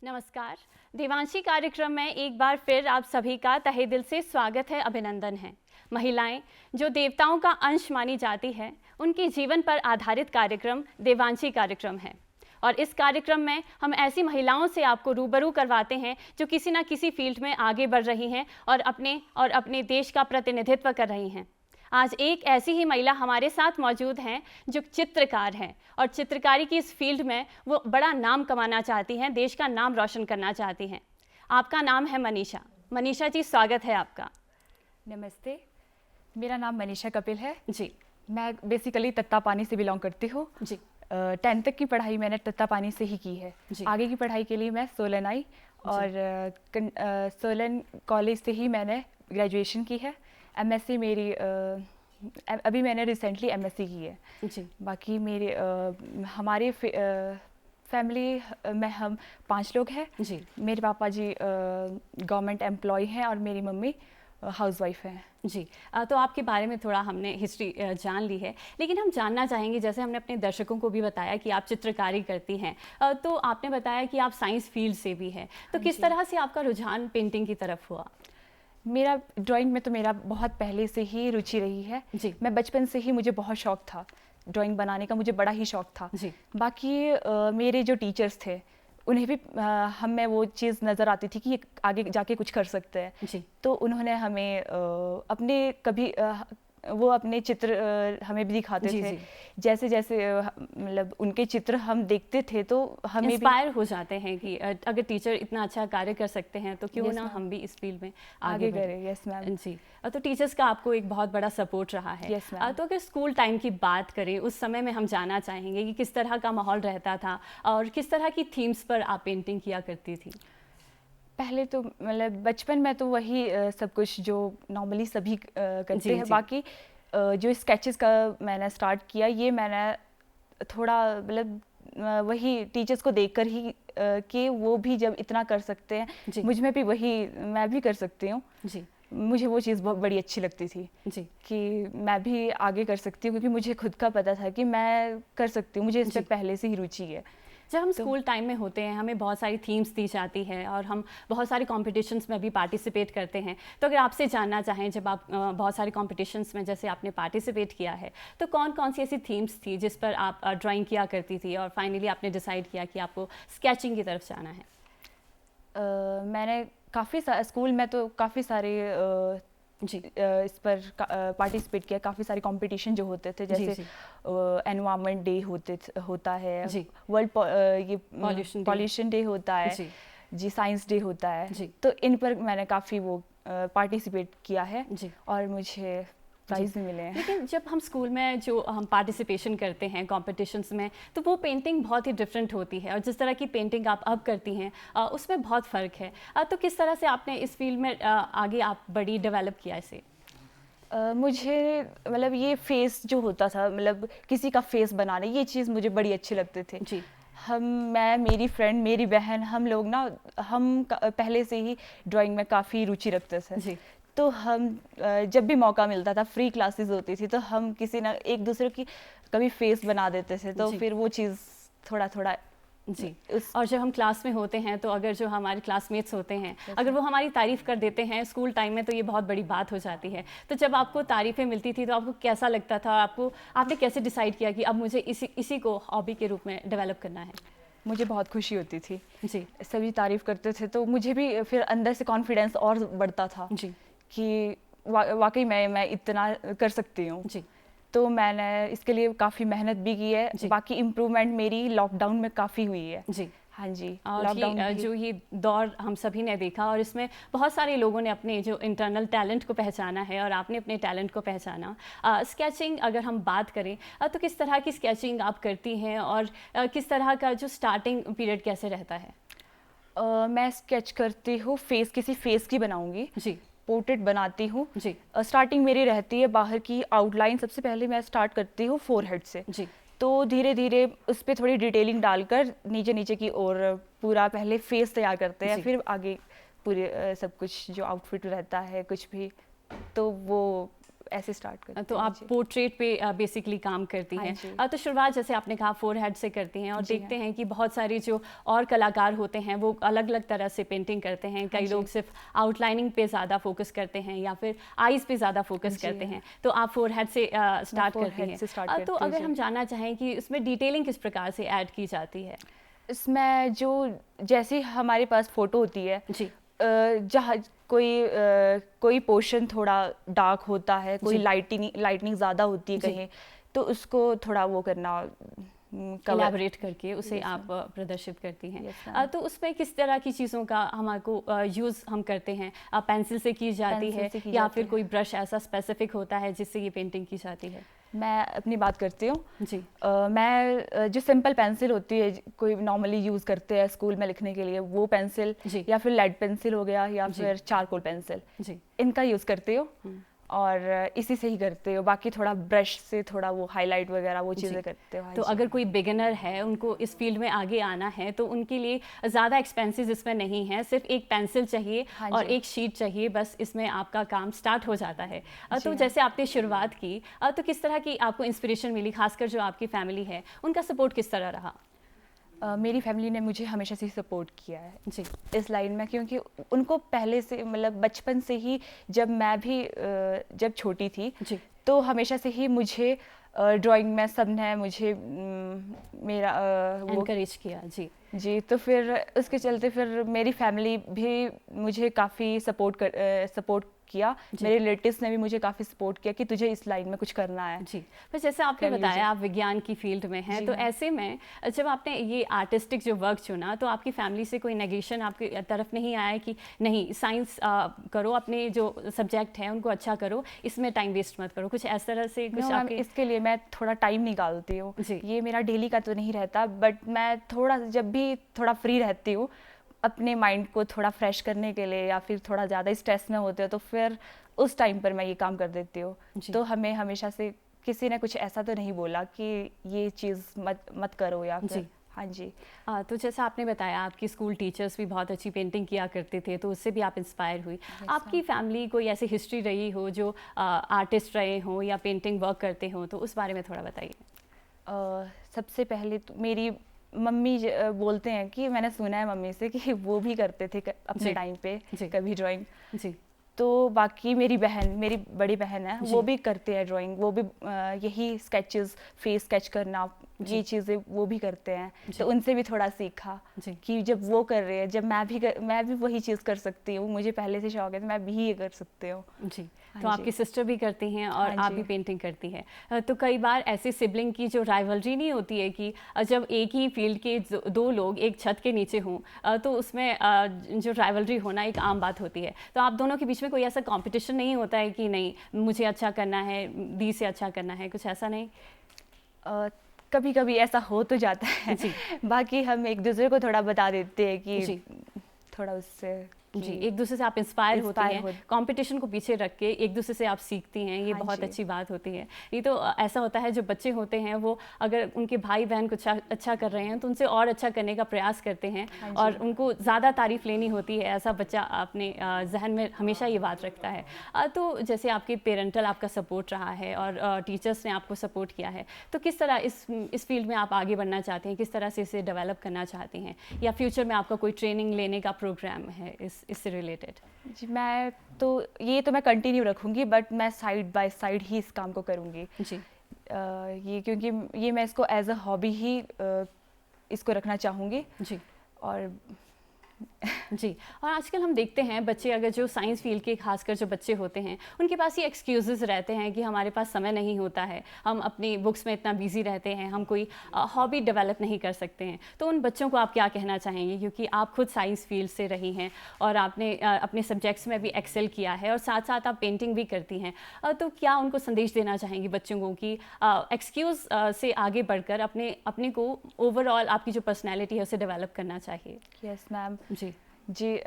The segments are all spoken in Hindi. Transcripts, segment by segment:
नमस्कार। देवांशी कार्यक्रम में एक बार फिर आप सभी का तहे दिल से स्वागत है, अभिनंदन है। महिलाएं जो देवताओं का अंश मानी जाती है, उनके जीवन पर आधारित कार्यक्रम देवांशी कार्यक्रम है। और इस कार्यक्रम में हम ऐसी महिलाओं से आपको रूबरू करवाते हैं जो किसी न किसी फील्ड में आगे बढ़ रही हैं और अपने देश का प्रतिनिधित्व कर रही हैं। आज एक ऐसी ही महिला हमारे साथ मौजूद हैं जो चित्रकार हैं और चित्रकारी की इस फील्ड में वो बड़ा नाम कमाना चाहती हैं, देश का नाम रोशन करना चाहती हैं। आपका नाम है मनीषा। मनीषा जी, स्वागत है आपका। नमस्ते, मेरा नाम मनीषा कपिल है जी। मैं बेसिकली तत्तापानी से बिलोंग करती हूँ जी। 10th तक की पढ़ाई मैंने तत्तापानी से ही की है जी। आगे की पढ़ाई के लिए मैं सोलन आई और सोलन कॉलेज से ही मैंने ग्रेजुएशन की है। एमएससी मेरी अभी मैंने रिसेंटली एमएससी की है जी। बाकी मेरे हमारे फैमिली में हम 5 लोग हैं जी। मेरे पापा जी गवर्नमेंट एम्प्लॉय हैं और मेरी मम्मी हाउसवाइफ हैं जी। तो आपके बारे में थोड़ा हमने हिस्ट्री जान ली है, लेकिन हम जानना चाहेंगे, जैसे हमने अपने दर्शकों को भी बताया कि आप चित्रकारी करती हैं, तो आपने बताया कि आप साइंस फील्ड से भी हैं, तो किस तरह से आपका रुझान पेंटिंग की तरफ हुआ? मेरा ड्राइंग में तो मेरा बहुत पहले से ही रुचि रही है जी। मैं बचपन से ही मुझे बहुत शौक था ड्राइंग बनाने का, मुझे बड़ा ही शौक था जी। बाकी मेरे जो टीचर्स थे उन्हें भी हमें वो चीज़ नज़र आती थी कि ये आगे जाके कुछ कर सकते हैं। जी। तो उन्होंने हमें अपने कभी वो अपने चित्र हमें भी दिखाते जी। थे। जी। जैसे जैसे मतलब उनके चित्र हम देखते थे तो हमें भी इंस्पायर हो जाते हैं कि अगर टीचर इतना अच्छा कार्य कर सकते हैं तो क्यों Yes, ना ma'am. हम भी इस फील्ड में आगे बढ़ें। करें। Yes ma'am. जी। तो टीचर्स का आपको एक बहुत बड़ा सपोर्ट रहा है। Yes, ma'am. तो अगर स्कूल टाइम की बात करें, उस समय में हम जानना चाहेंगे कि किस तरह का माहौल रहता था और किस तरह की थीम्स पर आप पेंटिंग किया करती थी? पहले तो मतलब बचपन में तो वही सब कुछ जो नॉर्मली सभी करते जी। हैं। जी। बाकी जो स्केचेस का मैंने स्टार्ट किया ये मैंने थोड़ा मतलब वही टीचर्स को देखकर ही कि वो भी जब इतना कर सकते हैं जी। मुझ में भी वही मैं भी कर सकती हूँ। जी। मुझे वो चीज़ बहुत बड़ी अच्छी लगती थी जी। कि मैं भी आगे कर सकती हूँ, क्योंकि मुझे खुद का पता था कि मैं कर सकती हूँ, मुझे इस जी। पर पहले से ही रुचि है। जब हम स्कूल टाइम में होते हैं, हमें बहुत सारी थीम्स दी जाती है और हम बहुत सारे कॉम्पिटिशन्स में भी पार्टिसिपेट करते हैं। तो अगर आपसे जानना चाहें, जब आप बहुत सारे कॉम्पिटिशन्स में जैसे आपने पार्टिसिपेट किया है, तो कौन कौन सी ऐसी थीम्स थी जिस पर आप ड्राइंग किया करती थी और फाइनली आपने डिसाइड किया कि आपको स्केचिंग की तरफ जाना है? मैंने काफ़ी स्कूल में तो काफ़ी सारे जी। इस पर पार्टिसिपेट किया। काफ़ी सारे कंपटीशन जो होते थे, जैसे एनवायरनमेंट डे होता है जी। वर्ल्ड ये पॉल्यूशन डे होता है जी। जी, साइंस डे होता है जी। तो इन पर मैंने काफ़ी वो पार्टिसिपेट किया है जी। और मुझे प्राइज़ भी मिले हैं। लेकिन जब हम स्कूल में जो हम पार्टिसिपेशन करते हैं कॉम्पिटिशन्स में, तो वो पेंटिंग बहुत ही डिफरेंट होती है और जिस तरह की पेंटिंग आप अब करती हैं उसमें बहुत फ़र्क है। तो किस तरह से आपने इस फील्ड में आगे आप बड़ी डेवलप किया इसे? मुझे मतलब ये फेस जो होता था, मतलब किसी का फेस बनाना, ये चीज़ मुझे बड़ी अच्छी लगते थे। जी। मैं मेरी फ्रेंड, मेरी बहन, हम लोग ना पहले से ही ड्राइंग में काफ़ी रुचि रखते थे। जी। तो हम जब भी मौका मिलता था, फ्री क्लासेस होती थी, तो हम किसी ना एक दूसरे की कभी फेस बना देते थे, तो जी। फिर वो चीज़ थोड़ा थोड़ा जी। और जब हम क्लास में होते हैं तो अगर जो हमारे क्लासमेट्स होते हैं, अगर वो हमारी तारीफ़ कर देते हैं स्कूल टाइम में, तो ये बहुत बड़ी बात हो जाती है। तो जब आपको तारीफ़ें मिलती थी तो आपको कैसा लगता था? आपने कैसे डिसाइड किया कि अब मुझे इसी को हॉबी के रूप में डेवलप करना है? मुझे बहुत खुशी होती थी। जी। सभी तारीफ़ करते थे तो मुझे भी फिर अंदर से कॉन्फिडेंस और बढ़ता था। जी। कि वाकई मैं इतना कर सकती हूँ। जी। तो मैंने इसके लिए काफ़ी मेहनत भी की है। बाकी इम्प्रूवमेंट मेरी लॉकडाउन में काफ़ी हुई है। जी। हाँ जी। और जो ये दौर हम सभी ने देखा और इसमें बहुत सारे लोगों ने अपने जो इंटरनल टैलेंट को पहचाना है और आपने अपने टैलेंट को पहचाना। स्केचिंग अगर हम बात करें तो किस तरह की स्केचिंग आप करती हैं और किस तरह का जो स्टार्टिंग पीरियड कैसे रहता है? मैं स्केच करती हूँ, किसी फेस की बनाऊंगी जी। पोर्ट्रेट बनाती हूँ। जी। स्टार्टिंग मेरी रहती है बाहर की आउटलाइन। सबसे पहले मैं स्टार्ट करती हूँ फोरहेड से। जी। तो धीरे धीरे उस पर थोड़ी डिटेलिंग डालकर नीचे नीचे की ओर पूरा पहले फेस तैयार करते हैं, फिर आगे पूरे सब कुछ जो आउटफिट रहता है कुछ भी, तो वो ऐसे स्टार्ट करते तो हैं। आप जी। पोर्ट्रेट पे बेसिकली काम करती हाँ हैं। जी। तो शुरुआत जैसे आपने कहा फोरहेड से करती हैं और जी देखते हैं कि बहुत सारे जो और कलाकार होते हैं वो अलग अलग तरह से पेंटिंग करते हैं। कई जी। लोग सिर्फ आउटलाइनिंग पे ज़्यादा फोकस करते हैं या फिर आईज पे ज़्यादा फोकस जी करते हाँ। हैं। तो आप फोरहेड से स्टार्ट करती forehead हैं। से start तो करती हूँ, अगर जी। हम जानना चाहें कि उसमें डिटेलिंग किस प्रकार से ऐड की जाती है? इसमें जो जैसे हमारे पास फोटो होती है, जी जहाँ कोई पोर्शन थोड़ा डार्क होता है, कोई जी। लाइटनिंग ज़्यादा होती है जी। कहीं, तो उसको थोड़ा वो करना कवर। इलेबोरेट करके उसे Yes, आप प्रदर्शित करती हैं। Yes, ma'am. तो उसमें किस तरह की चीज़ों का हमारे यूज़ हम करते हैं? पेंसिल से की जाती पेंसिल है से की या जाती फिर है। कोई ब्रश ऐसा स्पेसिफिक होता है जिससे ये पेंटिंग की जाती है? मैं अपनी बात करती हूँ। जी मैं जो सिंपल पेंसिल होती है, कोई नॉर्मली यूज़ करते हैं स्कूल में लिखने के लिए, वो पेंसिल जी या फिर लेड पेंसिल हो गया या जी। फिर चारकोल पेंसिल, जी। इनका यूज़ करती हूँ और इसी से ही करते हो। बाकी थोड़ा ब्रश से थोड़ा वो हाईलाइट वगैरह वो जी। चीज़ें करते हो। हाँ तो जी। अगर कोई बिगिनर है, उनको इस फील्ड में आगे आना है, तो उनके लिए ज़्यादा एक्सपेंसेस इसमें नहीं है, सिर्फ एक पेंसिल चाहिए हाँ और जी। एक शीट चाहिए, बस इसमें आपका काम स्टार्ट हो जाता है। जी तो हाँ। जैसे आपने शुरुआत की, तो किस तरह की आपको इंस्पिरेशन मिली, खासकर जो आपकी फैमिली है, उनका सपोर्ट किस तरह रहा? मेरी फैमिली ने मुझे हमेशा से सपोर्ट किया है जी इस लाइन में, क्योंकि उनको पहले से मतलब बचपन से ही, जब मैं भी जब छोटी थी, जी तो हमेशा से ही मुझे ड्राइंग में सबने मुझे मेरा वो एनकरेज किया। जी जी। तो फिर उसके चलते फिर मेरी फैमिली भी मुझे काफ़ी सपोर्ट किया। जी। मेरे रिलेटिव्स ने भी मुझे काफ़ी सपोर्ट किया कि तुझे इस लाइन में कुछ करना है। जी पर जैसे आपने कर लीजिए। बताया आप विज्ञान की फील्ड में हैं, जी तो हाँ। ऐसे में जब आपने ये आर्टिस्टिक जो वर्क चुना, तो आपकी फैमिली से कोई नेगेशन आपकी तरफ नहीं आया कि नहीं साइंस करो, अपने जो सब्जेक्ट हैं उनको अच्छा करो, इसमें टाइम वेस्ट मत करो, कुछ इस तरह से कुछ नो मैम, आपके? इसके लिए मैं थोड़ा टाइम निकालती हूँ। जी। ये मेरा डेली का तो नहीं रहता, बट मैं थोड़ा जब भी थोड़ा फ्री रहती हूँ अपने माइंड को थोड़ा फ्रेश करने के लिए, या फिर थोड़ा ज़्यादा स्ट्रेस में होते हो, तो फिर उस टाइम पर मैं ये काम कर देती हूँ। जी। तो हमें हमेशा से किसी ने कुछ ऐसा तो नहीं बोला कि ये चीज़ मत करो या फिर। जी। हाँ जी। तो जैसा आपने बताया आपकी स्कूल टीचर्स भी बहुत अच्छी पेंटिंग किया करते थे, तो उससे भी आप इंस्पायर हुई। आपकी फैमिली कोई ऐसी हिस्ट्री रही हो जो आर्टिस्ट रहे हो या पेंटिंग वर्क करते हो, तो उस बारे में थोड़ा बताइए। सबसे पहले तो मेरी मम्मी बोलते हैं कि मैंने सुना है मम्मी से कि वो भी करते थे अपने जी। टाइम पे जी। कभी ड्राइंग। जी तो बाकी मेरी बड़ी बहन है, जी। वो भी करते हैं ड्राइंग। वो भी यही स्केचेस, फेस स्केच करना, जी। ये चीज़ें वो भी करते हैं। जी। तो उनसे भी थोड़ा सीखा जी कि जब वो कर रहे हैं, जब मैं भी वही चीज़ कर सकती हूँ। मुझे पहले से शौक है तो मैं भी ये कर सकती हूँ। जी हाँ तो जी। आपकी सिस्टर भी करती हैं और हाँ आप जी। भी पेंटिंग करती हैं। तो कई बार ऐसे सिबलिंग की जो राइवलरी नहीं होती है कि जब एक ही फील्ड के दो लोग एक छत के नीचे हों, तो उसमें जो राइवलरी होना एक आम बात होती है। तो आप दोनों के बीच में कोई ऐसा कंपटीशन नहीं होता है कि नहीं मुझे अच्छा करना है, दी से अच्छा करना है, कुछ ऐसा नहीं? कभी कभी ऐसा हो तो जाता है। जी बाकी हम एक दूसरे को थोड़ा बता देते हैं कि जी थोड़ा उससे जी एक दूसरे से आप इंस्पायर होती Inspire हैं, हो- कंपटीशन को पीछे रख के एक दूसरे से आप सीखती हैं, ये हाँ बहुत जी। अच्छी बात होती है। ये तो ऐसा होता है जो बच्चे होते हैं वो अगर उनके भाई बहन कुछ अच्छा कर रहे हैं तो उनसे और अच्छा करने का प्रयास करते हैं हाँ जी। और उनको ज़्यादा तारीफ लेनी होती है। ऐसा बच्चा अपने जहन में हमेशा ये बात रखता है। तो जैसे आपके पेरेंटल आपका सपोर्ट रहा है और टीचर्स ने आपको सपोर्ट किया है, तो किस तरह इस फील्ड में आप आगे बढ़ना चाहते हैं, किस तरह से इसे डेवलप करना चाहते हैं, या फ्यूचर में आपका कोई ट्रेनिंग लेने का प्रोग्राम है इससे रिलेटेड? जी, मैं तो कंटिन्यू रखूँगी, बट मैं साइड बाय साइड ही इस काम को करूँगी। जी ये क्योंकि ये मैं इसको एज अ हॉबी ही इसको रखना चाहूँगी। जी और जी और आजकल हम देखते हैं बच्चे, अगर जो साइंस फील्ड के खासकर जो बच्चे होते हैं उनके पास ये एक्सक्यूज़ेस रहते हैं कि हमारे पास समय नहीं होता है, हम अपनी बुक्स में इतना बिजी रहते हैं, हम कोई हॉबी डेवलप नहीं कर सकते हैं। तो उन बच्चों को आप क्या कहना चाहेंगे, क्योंकि आप खुद साइंस फील्ड से रही हैं और आपने अपने सब्जेक्ट्स में भी एक्सेल किया है और साथ साथ आप पेंटिंग भी करती हैं, तो क्या उनको संदेश देना चाहेंगी बच्चों को कि एक्सक्यूज़ से आगे बढ़कर अपने को ओवरऑल आपकी जो पर्सनैलिटी है उसे डेवलप करना चाहिए? यस मैम जी जी।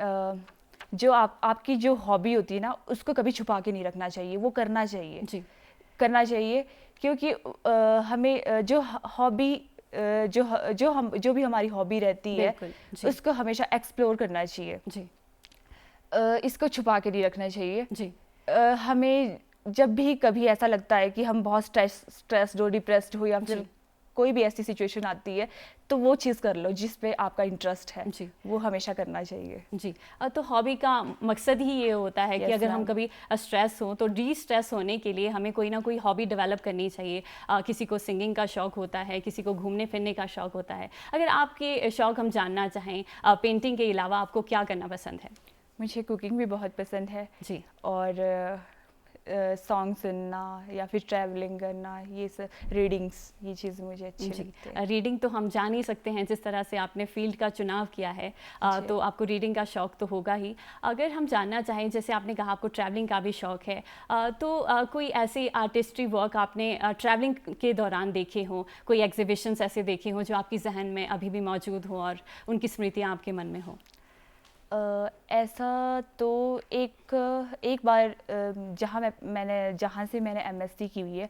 जो आपकी जो हॉबी होती है ना, उसको कभी छुपा के नहीं रखना चाहिए, वो करना चाहिए। जी करना चाहिए, क्योंकि हमें जो हॉबी जो भी हमारी हॉबी रहती है, बिल्कुल। जी उसको हमेशा एक्सप्लोर करना चाहिए। जी इसको छुपा के नहीं रखना चाहिए। जी हमें जब भी कभी ऐसा लगता है कि हम बहुत स्ट्रेस्ड हो, डिप्रेस्ड हो, या फिर जी। कोई भी ऐसी सिचुएशन आती है, तो वो चीज़ कर लो जिस पे आपका इंटरेस्ट है, जी। वो हमेशा करना चाहिए। जी। तो हॉबी का मकसद ही ये होता है कि Yes, अगर हम ma'am. कभी स्ट्रेस हो तो डी स्ट्रेस होने के लिए हमें कोई ना कोई हॉबी डेवलप करनी चाहिए। किसी को सिंगिंग का शौक होता है, किसी को घूमने फिरने का शौक होता है। अगर आपके शौक हम जानना चाहें, पेंटिंग के अलावा आपको क्या करना पसंद है? मुझे कुकिंग भी बहुत पसंद है, जी। और सॉन्ग सुनना या फिर ट्रैवलिंग करना, ये सब, रीडिंग्स, ये चीज़ मुझे अच्छी जी। लगती है। रीडिंग तो हम जान ही सकते हैं, जिस तरह से आपने फील्ड का चुनाव किया है, जी। तो आपको रीडिंग का शौक तो होगा ही। अगर हम जानना चाहें, जैसे आपने कहा आपको ट्रैवलिंग का भी शौक है, तो कोई ऐसी आर्टिस्ट्री वर्क आपने ट्रैवलिंग के दौरान देखे हों, कोई एग्जीबिशंस ऐसे देखे हों जो आपकी जहन में अभी भी मौजूद हो और उनकी स्मृतियाँ आपके मन में हो? ऐसा तो एक बार, जहाँ से मैंने एमएससी की हुई है,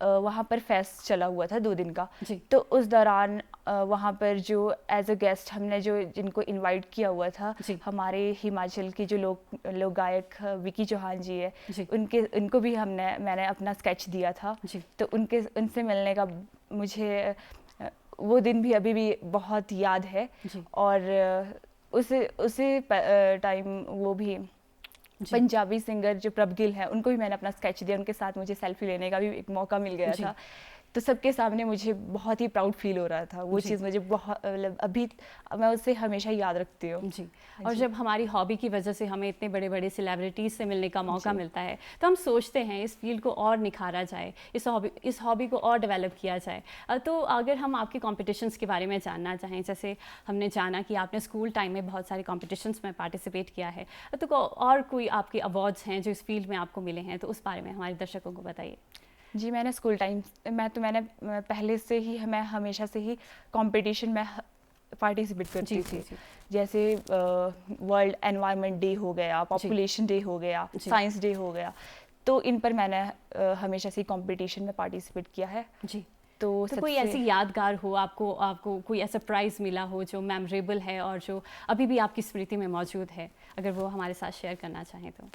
वहाँ पर फेस्ट चला हुआ था 2 दिन का। जी। तो उस दौरान वहाँ पर जो एज अ गेस्ट हमने जिनको इनवाइट किया हुआ था, जी। हमारे हिमाचल की जो लोक गायक विकी चौहान जी है, जी। उनको भी मैंने अपना स्केच दिया था। जी। तो उनसे मिलने का मुझे वो दिन भी अभी भी बहुत याद है। जी। और उसी टाइम वो भी जी। पंजाबी सिंगर जो प्रभ गिल है, उनको भी मैंने अपना स्केच दिया, उनके साथ मुझे सेल्फी लेने का भी एक मौका मिल गया जी। था। तो सबके सामने मुझे बहुत ही प्राउड फील हो रहा था। वो जी। चीज़ मुझे बहुत, मतलब अभी मैं उसे हमेशा याद रखती हूँ। जी। और जी। जब हमारी हॉबी की वजह से हमें इतने बड़े बड़े सेलिब्रिटीज़ से मिलने का मौका जी। मिलता है, तो हम सोचते हैं इस फील्ड को और निखारा जाए, इस हॉबी को और डेवलप किया जाए। तो अगर हम आपके कॉम्पिटिशन्स के बारे में जानना चाहें, जैसे हमने जाना कि आपने स्कूल टाइम में बहुत सारे कॉम्पिटिशन्स में पार्टिसिपेट किया है, तो और कोई आपके अवार्ड्स हैं जो इस फील्ड में आपको मिले हैं, तो उस बारे में हमारे दर्शकों को बताइए। जी, मैंने स्कूल टाइम मैंने पहले से ही, मैं हमेशा से ही कंपटीशन में पार्टिसिपेट करती जी। थी। जी। जैसे वर्ल्ड एनवायरनमेंट डे हो गया, पॉपुलेशन डे हो गया, जी। साइंस डे हो गया, तो इन पर मैंने हमेशा से कंपटीशन में पार्टिसिपेट किया है। जी। तो तो कोई ऐसी यादगार हो, आपको कोई ऐसा प्राइज़ मिला हो जो मेमोरेबल है और जो अभी भी आपकी स्मृति में मौजूद है, अगर वो हमारे साथ शेयर करना चाहें तो?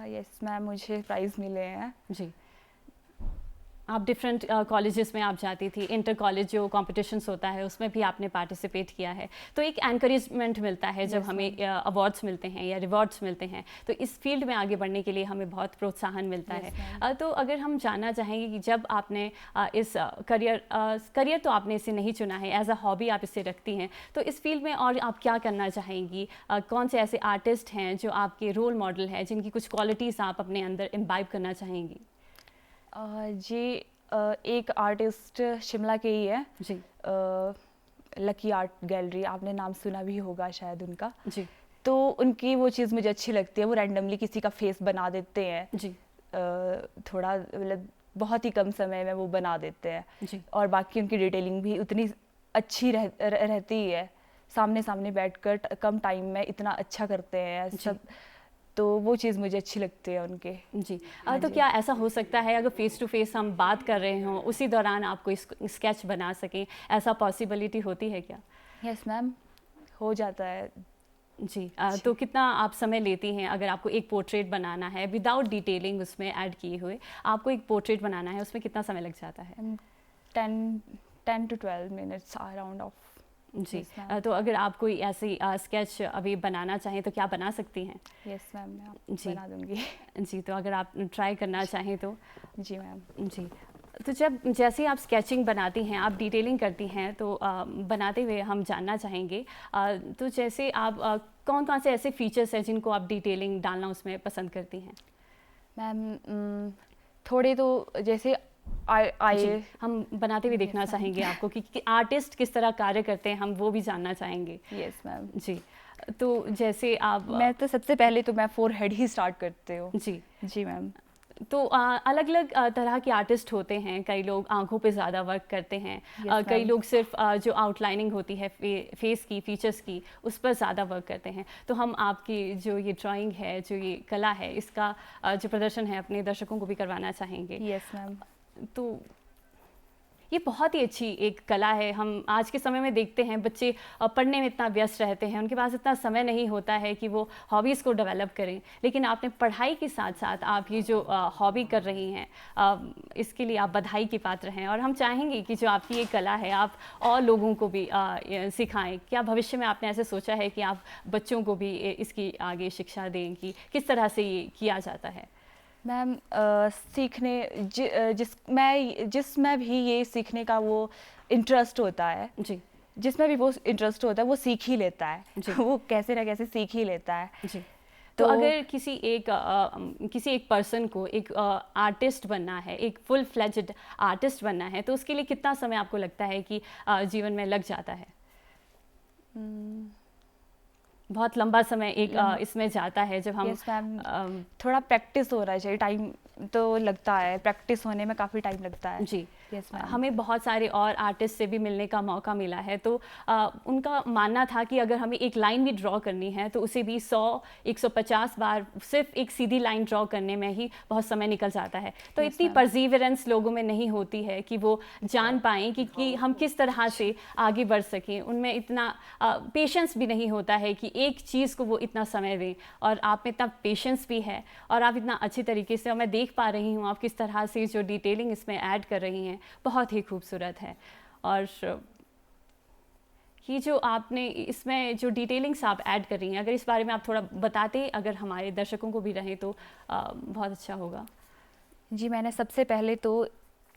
यस मैम, मुझे प्राइज़ मिले हैं। जी। आप डिफरेंट कॉलेजेस में आप जाती थी, इंटर कॉलेज जो कॉम्पिटिशन्स होता है उसमें भी आपने पार्टिसिपेट किया है, तो एक एनकरेजमेंट मिलता है जब Yes, हमें अवार्ड्स मिलते हैं या रिवॉर्ड्स मिलते हैं, तो इस फील्ड में आगे बढ़ने के लिए हमें बहुत प्रोत्साहन मिलता Yes, है। तो अगर हम जानना चाहेंगे कि जब आपने इस करियर तो आपने इसे नहीं चुना है, एज अ हॉबी आप इसे रखती हैं, तो इस फील्ड में और आप क्या करना चाहेंगी? कौन से ऐसे आर्टिस्ट हैं जो आपके रोल मॉडल हैं, जिनकी कुछ क्वालिटीज़ आप अपने अंदर इम्बाइब करना चाहेंगी? जी, एक आर्टिस्ट शिमला के ही है, जी। लकी आर्ट गैलरी, आपने नाम सुना भी होगा शायद उनका। जी। तो उनकी वो चीज़ मुझे अच्छी लगती है, वो रैंडमली किसी का फेस बना देते हैं। जी। थोड़ा, मतलब बहुत ही कम समय में वो बना देते हैं। जी। और बाकी उनकी डिटेलिंग भी उतनी अच्छी रहती ही है। सामने सामने बैठकर कम टाइम में इतना अच्छा करते हैं सब, तो वो चीज़ मुझे अच्छी लगती है उनके। जी। हाँ तो जी। क्या ऐसा हो सकता है अगर फेस टू फेस हम बात कर रहे हों, उसी दौरान आप कोई स्केच बना सकें, ऐसा पॉसिबिलिटी होती है क्या? यस मैम, हो जाता है। जी। तो कितना आप समय लेती हैं अगर आपको एक पोर्ट्रेट बनाना है विदाउट डिटेलिंग उसमें ऐड किए हुए, आपको एक पोर्ट्रेट बनाना है, उसमें कितना समय लग जाता है? 10 to 12 मिनट्स अराउंड ऑफ। जी। Yes, ma'am. तो अगर आप कोई ऐसी स्केच अभी बनाना चाहें तो क्या बना सकती हैं? यस मैम, मैं जी। बना दूंगी। जी। तो अगर आप ट्राई करना चाहें तो? जी मैम। जी। तो जैसे आप स्केचिंग बनाती हैं, आप डिटेलिंग करती हैं, तो बनाते हुए हम जानना चाहेंगे, तो जैसे आप कौन कौन से ऐसे फीचर्स हैं जिनको आप डिटेलिंग डालना उसमें पसंद करती हैं? मैम, थोड़े तो जैसे जी। आई हम बनाते हुए देखना चाहेंगे आपको कि आर्टिस्ट किस तरह कार्य करते हैं, हम वो भी जानना चाहेंगे। Yes ma'am. जी। तो जैसे आप मैं तो सबसे पहले तो मैं फोरहेड ही स्टार्ट करती हूँ। जी। जी मैम। तो अलग अलग तरह के आर्टिस्ट होते हैं, कई लोग आंखों पे ज़्यादा वर्क करते हैं, Yes, कई ma'am. लोग सिर्फ जो आउटलाइनिंग होती है फेस की, फीचर्स की, उस पर ज़्यादा वर्क करते हैं। तो हम आपकी जो ये ड्राइंग है, जो ये कला है, इसका जो प्रदर्शन है अपने दर्शकों को भी करवाना चाहेंगे। Yes ma'am. तो ये बहुत ही अच्छी एक कला है। हम आज के समय में देखते हैं बच्चे पढ़ने में इतना व्यस्त रहते हैं, उनके पास इतना समय नहीं होता है कि वो हॉबीज़ को डेवलप करें, लेकिन आपने पढ़ाई के साथ साथ आप ये जो हॉबी कर रही हैं, इसके लिए आप बधाई के पात्र हैं। और हम चाहेंगे कि जो आपकी ये कला है आप और लोगों को भी सिखाएं। क्या भविष्य में आपने ऐसे सोचा है कि आप बच्चों को भी इसकी आगे शिक्षा दें कि किस तरह से ये किया जाता है? मैम सीखने जिसमें भी ये सीखने का वो इंटरेस्ट होता है, जी जिसमें भी वो इंटरेस्ट होता है वो सीख ही लेता है जी। वो कैसे ना कैसे सीख ही लेता है। जी। तो अगर किसी एक पर्सन को एक आर्टिस्ट बनना है, एक फुल फ्लेज्ड आर्टिस्ट बनना है, तो उसके लिए कितना समय आपको लगता है कि जीवन में लग जाता है? बहुत लंबा समय एक इसमें जाता है जब हम यस मैम, थोड़ा प्रैक्टिस हो रहा चाहिए, टाइम तो लगता है, प्रैक्टिस होने में काफ़ी टाइम लगता है। जी। Yes ma'am. हमें बहुत सारे और आर्टिस्ट से भी मिलने का मौका मिला है, तो उनका मानना था कि अगर हमें एक लाइन भी ड्रॉ करनी है तो उसे भी 100-150 बार सिर्फ एक सीधी लाइन ड्रॉ करने में ही बहुत समय निकल जाता है। तो Yes, इतनी ma'am. परसीवरेंस लोगों में नहीं होती है कि वो जान पाएँ कि हम किस तरह से आगे बढ़ सकें। उनमें इतना पेशेंस भी नहीं होता है कि एक चीज़ को वो इतना समय दें, और आप में इतना पेशेंस भी है और आप इतना अच्छी तरीके से, और मैं देख पा रही हूँ आप किस तरह से जो डिटेलिंग इसमें ऐड कर रही हैं, बहुत ही खूबसूरत है। और ये जो आपने इसमें जो डिटेलिंग्स आप ऐड कर रही हैं, अगर इस बारे में आप थोड़ा बताते, अगर हमारे दर्शकों को भी रहें तो बहुत अच्छा होगा। जी, मैंने सबसे पहले तो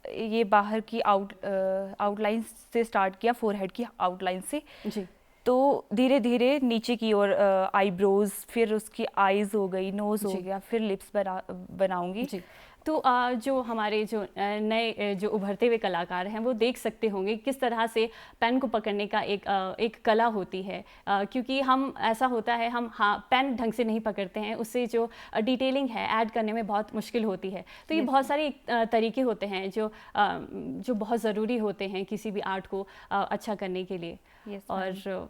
ये बाहर की आउटलाइन से स्टार्ट किया, फोरहेड की आउटलाइन से। जी तो धीरे धीरे नीचे की ओर आईब्रोज, फिर उसकी आईज हो गई, नोज हो जी। गया, फिर लिप्स बनाऊंगी। जी। तो जो हमारे जो नए जो उभरते हुए कलाकार हैं वो देख सकते होंगे किस तरह से पेन को पकड़ने का एक कला होती है, क्योंकि हम ऐसा होता है हम पेन ढंग से नहीं पकड़ते हैं, उससे जो डिटेलिंग है ऐड करने में बहुत मुश्किल होती है। तो ये Yes, बहुत सारे तरीके होते हैं जो बहुत ज़रूरी होते हैं किसी भी आर्ट को अच्छा करने के लिए। Yes, और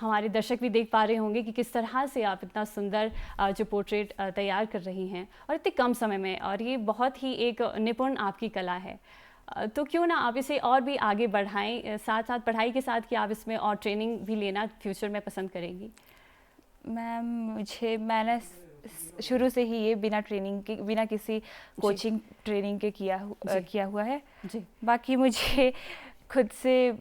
हमारे दर्शक भी देख पा रहे होंगे कि किस तरह से आप इतना सुंदर जो पोर्ट्रेट तैयार कर रही हैं और इतने कम समय में, और ये बहुत ही एक निपुण आपकी कला है। तो क्यों ना आप इसे और भी आगे बढ़ाएं, साथ साथ पढ़ाई के साथ कि आप इसमें और ट्रेनिंग भी लेना फ्यूचर में पसंद करेंगी? मैम मैंने शुरू से ही ये बिना ट्रेनिंग के, बिना किसी कोचिंग ट्रेनिंग के किया हुआ है। जी। बाकी मुझे खुद से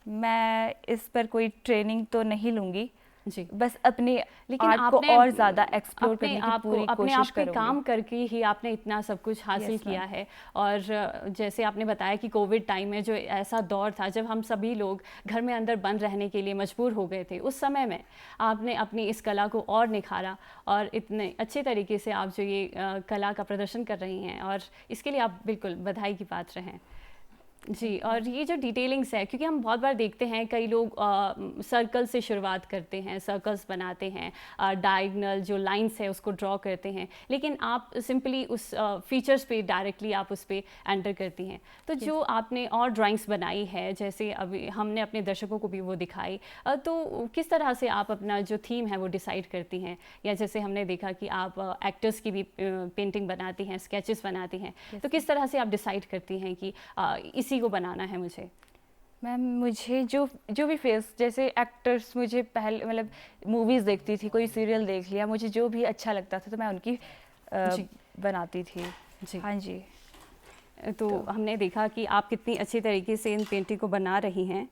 मैं इस पर कोई ट्रेनिंग तो नहीं लूँगी, जी। बस अपने लेकिन आर्ट को आपने और ज़्यादा एक्सप्लोर करने की पूरी अपने कोशिश आप पे करूँगी। काम करके ही आपने इतना सब कुछ हासिल Yes, किया ma'am. है। और जैसे आपने बताया कि कोविड टाइम में जो ऐसा दौर था जब हम सभी लोग घर में अंदर बंद रहने के लिए मजबूर हो गए थे, उस समय में आपने अपनी इस कला को और निखारा, और इतने अच्छे तरीके से आप जो ये कला का प्रदर्शन कर रही हैं, और इसके लिए आप बिल्कुल बधाई की पात्र हैं। जी। और ये जो डिटेलिंग्स है, क्योंकि हम बहुत बार देखते हैं कई लोग सर्कल से शुरुआत करते हैं, सर्कल्स बनाते हैं, डायगोनल जो लाइंस है उसको ड्रॉ करते हैं, लेकिन आप सिंपली उस फीचर्स पे डायरेक्टली आप उस पे एंटर करती हैं। तो जो आपने और ड्राइंग्स बनाई है, जैसे अभी हमने अपने दर्शकों को भी वो दिखाई, तो किस तरह से आप अपना जो थीम है वो डिसाइड करती हैं? या जैसे हमने देखा कि आप एक्टर्स की भी पेंटिंग बनाती हैं, स्केचेस बनाती हैं, तो किस तरह से आप डिसाइड करती हैं कि इसी को बनाना है मुझे? मैम मुझे जो भी फेस, जैसे एक्टर्स, मुझे पहले मतलब मूवीज़ देखती थी, कोई सीरियल देख लिया, मुझे जो भी अच्छा लगता था तो मैं उनकी जी। बनाती थी। जी। हाँ जी। तो हमने देखा कि आप कितनी अच्छी तरीके से इन पेंटिंग को बना रही हैं।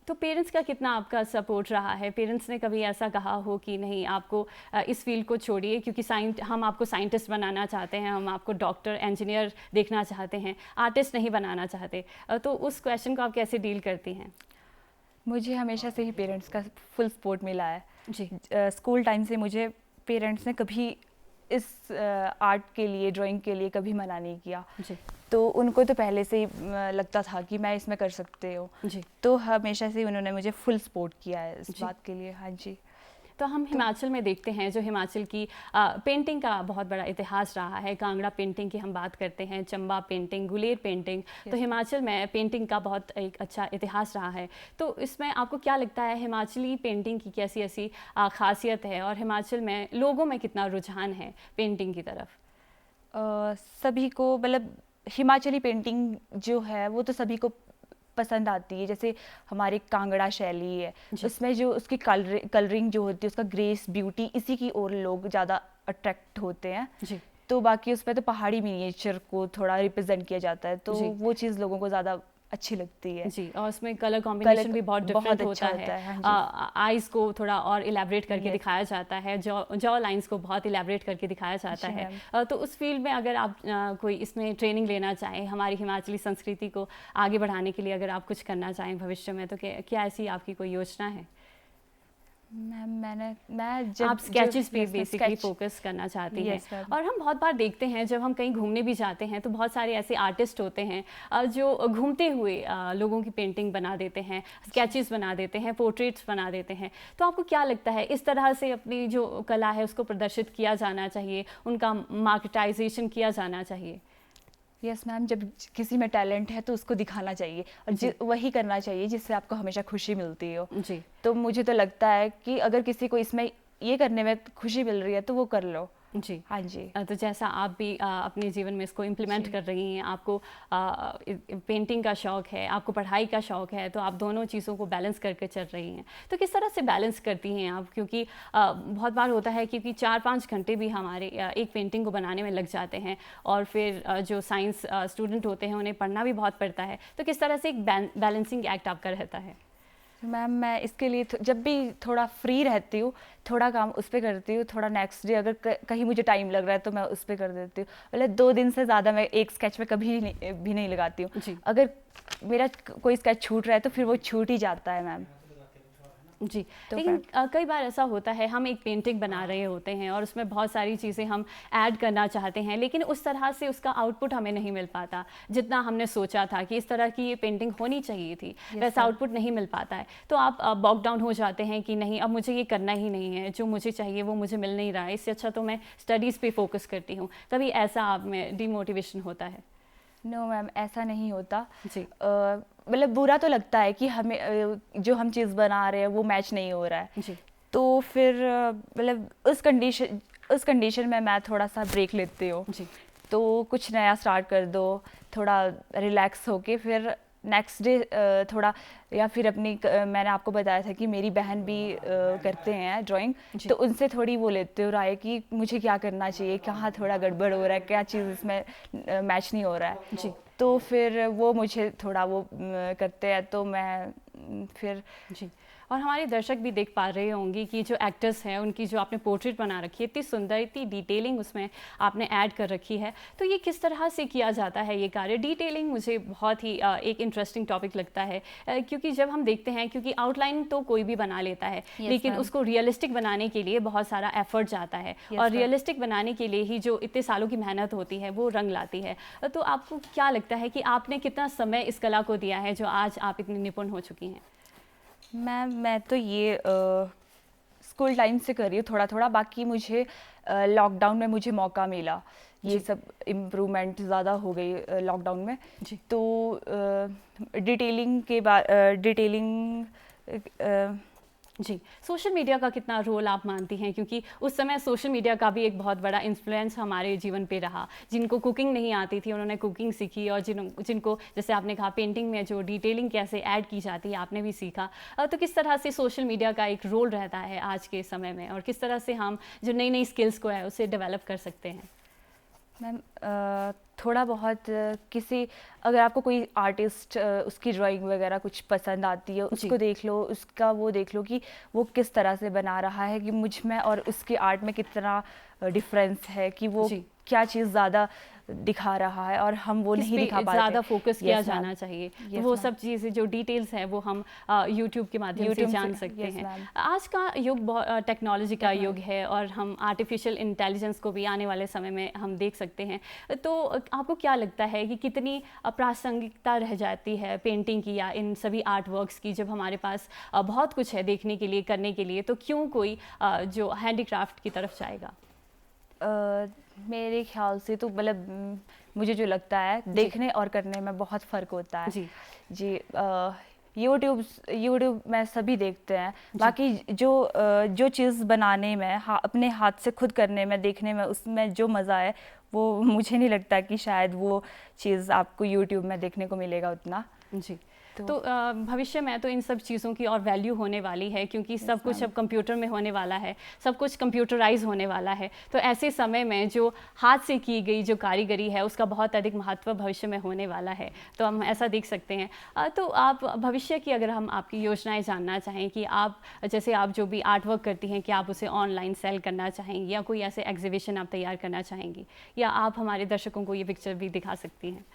तो पेरेंट्स का कितना आपका सपोर्ट रहा है? पेरेंट्स ने कभी ऐसा कहा हो कि नहीं, आपको इस फील्ड को छोड़िए, क्योंकि हम आपको साइंटिस्ट बनाना चाहते हैं, हम आपको डॉक्टर, इंजीनियर देखना चाहते हैं, आर्टिस्ट नहीं बनाना चाहते, तो उस क्वेश्चन को आप कैसे डील करती हैं? मुझे हमेशा से ही पेरेंट्स का फुल सपोर्ट मिला है। जी। स्कूल टाइम से मुझे पेरेंट्स ने कभी इस आर्ट के लिए, ड्राइंग के लिए कभी मना नहीं किया। जी। तो उनको तो पहले से ही लगता था कि मैं इसमें कर सकते हो, जी। तो हमेशा से उन्होंने मुझे फुल सपोर्ट किया है इस जी। बात के लिए। हाँ जी। तो हम हिमाचल में देखते हैं, जो हिमाचल की पेंटिंग का बहुत बड़ा इतिहास रहा है। कांगड़ा पेंटिंग की हम बात करते हैं, चंबा पेंटिंग, गुलेर पेंटिंग, तो हिमाचल में पेंटिंग का बहुत एक अच्छा इतिहास रहा है। तो इसमें आपको क्या लगता है, हिमाचली पेंटिंग की कैसी ऐसी खासियत है, और हिमाचल में लोगों में कितना रुझान है पेंटिंग की तरफ? सभी को, मतलब हिमाचली पेंटिंग जो है वो तो सभी को पसंद आती है। जैसे हमारी कांगड़ा शैली है, उसमें जो उसकी कलरिंग जो होती है, उसका ग्रेस, ब्यूटी, इसी की ओर लोग ज़्यादा अट्रैक्ट होते हैं जी। तो बाकी उसमें तो पहाड़ी मिनिएचर को थोड़ा रिप्रेजेंट किया जाता है, तो वो चीज़ लोगों को ज़्यादा अच्छी लगती है जी। और उसमें कलर कॉम्बिनेशन भी बहुत डिफरेंट अच्छा होता है। हाँ आईज को थोड़ा और इलेबरेट करके दिखाया जाता है, जॉ लाइंस को बहुत इलेबरेट करके दिखाया जाता है। तो उस फील्ड में अगर आप कोई इसमें ट्रेनिंग लेना चाहें, हमारी हिमाचली संस्कृति को आगे बढ़ाने के लिए अगर आप कुछ करना चाहें भविष्य में, तो क्या ऐसी आपकी कोई योजना है? मैं जब आप स्केचेस पे बेसिकली फोकस करना चाहती हैं। और हम बहुत बार देखते हैं जब हम कहीं घूमने भी जाते हैं तो बहुत सारे ऐसे आर्टिस्ट होते हैं जो घूमते हुए लोगों की पेंटिंग बना देते हैं, स्केचेस बना देते हैं, पोर्ट्रेट्स बना देते हैं। तो आपको क्या लगता है इस तरह से अपनी जो कला है उसको प्रदर्शित किया जाना चाहिए, उनका मार्केटाइजेशन किया जाना चाहिए? यस मैम, जब किसी में टैलेंट है तो उसको दिखाना चाहिए और वही करना चाहिए जिससे आपको हमेशा खुशी मिलती हो जी। तो मुझे तो लगता है कि अगर किसी को इसमें ये करने में खुशी मिल रही है तो वो कर लो। जी। हाँ जी। तो जैसा आप भी अपने जीवन में इसको इम्प्लीमेंट कर रही हैं, आपको पेंटिंग का शौक़ है, आपको पढ़ाई का शौक़ है, तो आप दोनों चीज़ों को बैलेंस करके चल रही हैं। तो किस तरह से बैलेंस करती हैं आप? क्योंकि बहुत बार होता है क्योंकि 4-5 घंटे भी हमारे एक पेंटिंग को बनाने में लग जाते हैं और फिर जो साइंस स्टूडेंट होते हैं उन्हें पढ़ना भी बहुत पड़ता है। तो किस तरह से एक बैलेंसिंग एक्ट आपका रहता है? मैम मैं इसके लिए जब भी थोड़ा फ्री रहती हूँ थोड़ा काम उस पर करती हूँ, थोड़ा नेक्स्ट डे अगर कहीं मुझे टाइम लग रहा है तो मैं उस पर कर देती हूँ। मतलब 2 दिन से ज़्यादा मैं एक स्केच में कभी भी नहीं लगाती हूँ। अगर मेरा कोई स्केच छूट रहा है तो फिर वो छूट ही जाता है मैम। जी। तो लेकिन कई बार ऐसा होता है हम एक पेंटिंग बना रहे होते हैं और उसमें बहुत सारी चीज़ें हम ऐड करना चाहते हैं, लेकिन उस तरह से उसका आउटपुट हमें नहीं मिल पाता जितना हमने सोचा था कि इस तरह की ये पेंटिंग होनी चाहिए थी। वैसा आउटपुट नहीं मिल पाता है तो आप बॉक डाउन हो जाते हैं कि नहीं अब मुझे ये करना ही नहीं है, जो मुझे चाहिए वो मुझे मिल नहीं रहा है, इससे अच्छा तो मैं स्टडीज़ पे फोकस करती हूँ। कभी ऐसा आप में डिमोटिवेशन होता है? नो मैम, ऐसा नहीं होता जी। मतलब बुरा तो लगता है कि हमें जो हम चीज़ बना रहे हैं वो मैच नहीं हो रहा है जी। तो फिर मतलब उस कंडीशन में मैं थोड़ा सा ब्रेक लेती हूँ जी। तो कुछ नया स्टार्ट कर दो, थोड़ा रिलैक्स होके फिर नेक्स्ट डे थोड़ा या फिर मैंने आपको बताया था कि मेरी बहन भी करते हैं ड्राइंग, तो उनसे थोड़ी वो लेते हो राय कि मुझे क्या करना चाहिए, कहाँ थोड़ा गड़बड़ हो रहा है, क्या चीज़ इसमें मैच नहीं हो रहा है जी। तो फिर वो मुझे थोड़ा वो करते हैं तो मैं फिर जी। और हमारे दर्शक भी देख पा रहे होंगे कि जो एक्टर्स हैं उनकी जो आपने पोर्ट्रेट बना रखी है, इतनी सुंदर, इतनी डिटेलिंग उसमें आपने ऐड कर रखी है। तो ये किस तरह से किया जाता है ये कार्य? डिटेलिंग मुझे बहुत ही एक इंटरेस्टिंग टॉपिक लगता है क्योंकि जब हम देखते हैं क्योंकि आउटलाइन तो कोई भी बना लेता है लेकिन उसको रियलिस्टिक बनाने के लिए बहुत सारा एफर्ट जाता है और रियलिस्टिक बनाने के लिए ही जो इतने सालों की मेहनत होती है वो रंग लाती है। तो आपको क्या लगता है कि आपने कितना समय इस कला को दिया है जो आज आप इतनी निपुण हो चुकी हैं? मैं तो ये स्कूल टाइम से कर रही हूँ थोड़ा थोड़ा, बाकी मुझे लॉकडाउन में मुझे मौका मिला, ये सब इम्प्रूवमेंट ज़्यादा हो गई लॉकडाउन में जी। तो डिटेलिंग जी। सोशल मीडिया का कितना रोल आप मानती हैं? क्योंकि उस समय सोशल मीडिया का भी एक बहुत बड़ा इन्फ्लुएंस हमारे जीवन पे रहा। जिनको कुकिंग नहीं आती थी उन्होंने कुकिंग सीखी और जिनको जैसे आपने कहा पेंटिंग में जो डिटेलिंग कैसे ऐड की जाती है आपने भी सीखा। तो किस तरह से सोशल मीडिया का एक रोल रहता है आज के समय में और किस तरह से हम जो नई नई स्किल्स को है उसे डेवलप कर सकते हैं? मैम थोड़ा बहुत अगर आपको कोई आर्टिस्ट उसकी ड्राइंग वगैरह कुछ पसंद आती है उसको देख लो, उसका वो देख लो कि वो किस तरह से बना रहा है, कि मुझ में और उसकी आर्ट में कितना डिफरेंस है, कि वो क्या चीज़ ज़्यादा दिखा रहा है और हम वो नहीं दिखा पाते, ज़्यादा फोकस किया जाना चाहिए। तो वो सब चीज़ें जो डिटेल्स हैं वो हम यूट्यूब के माध्यम से जान सकते हैं। आज का युग टेक्नोलॉजी का युग है और हम आर्टिफिशियल इंटेलिजेंस को भी आने वाले समय में हम देख सकते हैं। तो आपको क्या लगता है कि कितनी प्रासंगिकता रह जाती है पेंटिंग की या इन सभी आर्ट वर्क्स की जब हमारे पास बहुत कुछ है देखने के लिए, करने के लिए, तो क्यों कोई जो हैंडीक्राफ्ट की तरफ जाएगा? मेरे ख्याल से तो मतलब मुझे जो लगता है देखने और करने में बहुत फ़र्क होता है जी। यूट्यूब में सभी देखते हैं, बाकी जो चीज़ बनाने में अपने हाथ से खुद करने में, देखने में, उसमें जो मज़ा है वो मुझे नहीं लगता कि शायद वो चीज़ आपको यूट्यूब में देखने को मिलेगा उतना। जी, तो भविष्य में तो इन सब चीज़ों की और वैल्यू होने वाली है, क्योंकि सब कुछ अब कंप्यूटर में होने वाला है, सब कुछ कंप्यूटराइज होने वाला है। तो ऐसे समय में जो हाथ से की गई जो कारीगरी है उसका बहुत अधिक महत्व भविष्य में होने वाला है, तो हम ऐसा देख सकते हैं। तो आप भविष्य की अगर हम आपकी योजनाएं जानना चाहें कि आप जैसे आप जो भी आर्ट वर्क करती हैं, कि आप उसे ऑनलाइन सेल करना चाहेंगी या कोई ऐसे एग्जीबिशन आप तैयार करना चाहेंगी, या आप हमारे दर्शकों को ये पिक्चर भी दिखा सकती हैं।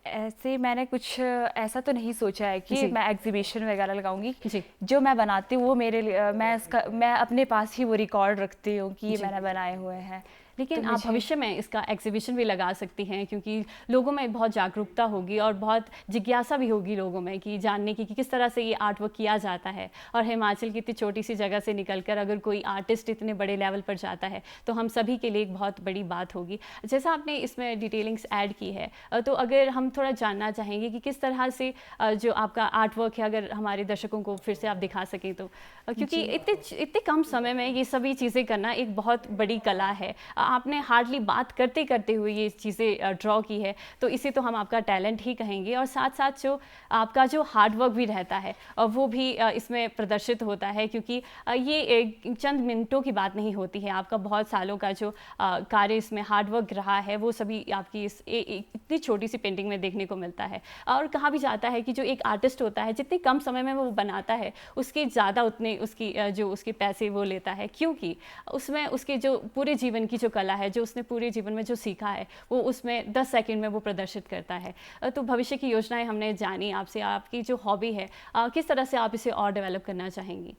ऐसे मैंने कुछ ऐसा तो नहीं सोचा है कि जी। मैं एग्जीबिशन वगैरह लगाऊंगी। जी। जो मैं बनाती हूँ वो मेरे लिए मैं अपने पास ही वो रिकॉर्ड रखती हूँ कि ये जी। मैंने बनाए हुए हैं। लेकिन तो आप भविष्य में इसका एग्जीबिशन भी लगा सकती हैं, क्योंकि लोगों में बहुत जागरूकता होगी और बहुत जिज्ञासा भी होगी लोगों में कि जानने की कि किस तरह से ये आर्ट वर्क किया जाता है। और हिमाचल की इतनी छोटी सी जगह से निकलकर अगर कोई आर्टिस्ट इतने बड़े लेवल पर जाता है तो हम सभी के लिए एक बहुत बड़ी बात होगी। जैसा आपने इसमें डिटेलिंग्स ऐड की है, तो अगर हम थोड़ा जानना चाहेंगे कि किस तरह से जो आपका आर्ट वर्क है, अगर हमारे दर्शकों को फिर से आप दिखा सकें तो, क्योंकि इतने कम समय में ये सभी चीज़ें करना एक बहुत बड़ी कला है। आपने हार्डली बात करते करते हुए ये चीज़ें ड्रॉ की है, तो इसे तो हम आपका टैलेंट ही कहेंगे। और साथ साथ जो आपका जो हार्ड वर्क भी रहता है वो भी इसमें प्रदर्शित होता है, क्योंकि ये चंद मिनटों की बात नहीं होती है। आपका बहुत सालों का जो कार्य इसमें हार्ड वर्क रहा है वो सभी आपकी इस इतनी छोटी सी पेंटिंग में देखने को मिलता है। और कहा भी जाता है कि जो एक आर्टिस्ट होता है जितने कम समय में वो बनाता है उसके ज़्यादा उतने उसकी जो उसके पैसे वो लेता है, क्योंकि उसमें उसके जो पूरे जीवन की जो कला है, जो उसने पूरे जीवन में जो सीखा है वो उसमें 10 सेकंड में वो प्रदर्शित करता है। तो भविष्य की योजनाएं हमने जानी आपसे, आपकी जो हॉबी है किस तरह से आप इसे और डेवलप करना चाहेंगी?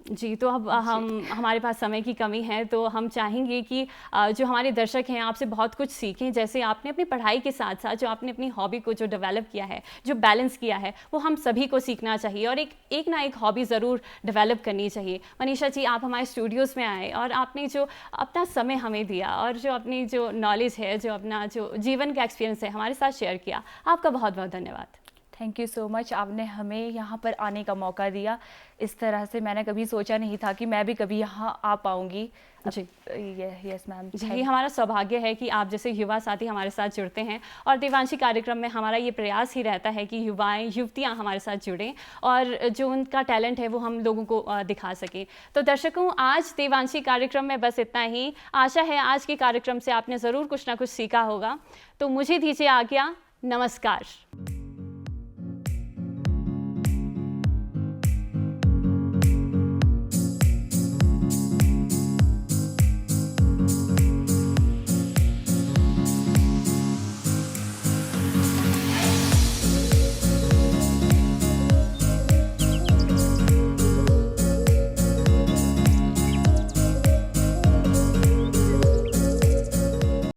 जी, तो अब हमारे पास समय की कमी है, तो हम चाहेंगे कि जो हमारे दर्शक हैं आपसे बहुत कुछ सीखें। जैसे आपने अपनी पढ़ाई के साथ साथ जो आपने अपनी हॉबी को जो डेवलप किया है, जो बैलेंस किया है, वो हम सभी को सीखना चाहिए और एक ना एक हॉबी ज़रूर डेवलप करनी चाहिए। मनीषा जी, आप हमारे स्टूडियोज़ में आए और आपने जो अपना समय हमें दिया और जो अपनी जो नॉलेज है, जो अपना जो जीवन का एक्सपीरियंस है हमारे साथ शेयर किया, आपका बहुत बहुत धन्यवाद। Thank you so much. आपने हमें यहाँ पर आने का मौका दिया। इस तरह से मैंने कभी सोचा नहीं था कि मैं भी कभी यहाँ आ पाऊँगी। जी, यस मैम। जी, ये हमारा सौभाग्य है कि आप जैसे युवा साथी हमारे साथ जुड़ते हैं, और देवांशी कार्यक्रम में हमारा ये प्रयास ही रहता है कि युवाएं युवतियां हमारे साथ जुड़ें और जो उनका टैलेंट है वो हम लोगों को दिखा सकें। तो दर्शकों, आज देवांशी कार्यक्रम में बस इतना ही। आशा है आज के कार्यक्रम से आपने ज़रूर कुछ ना कुछ सीखा होगा। तो मुझे दीजिए आज्ञा। नमस्कार।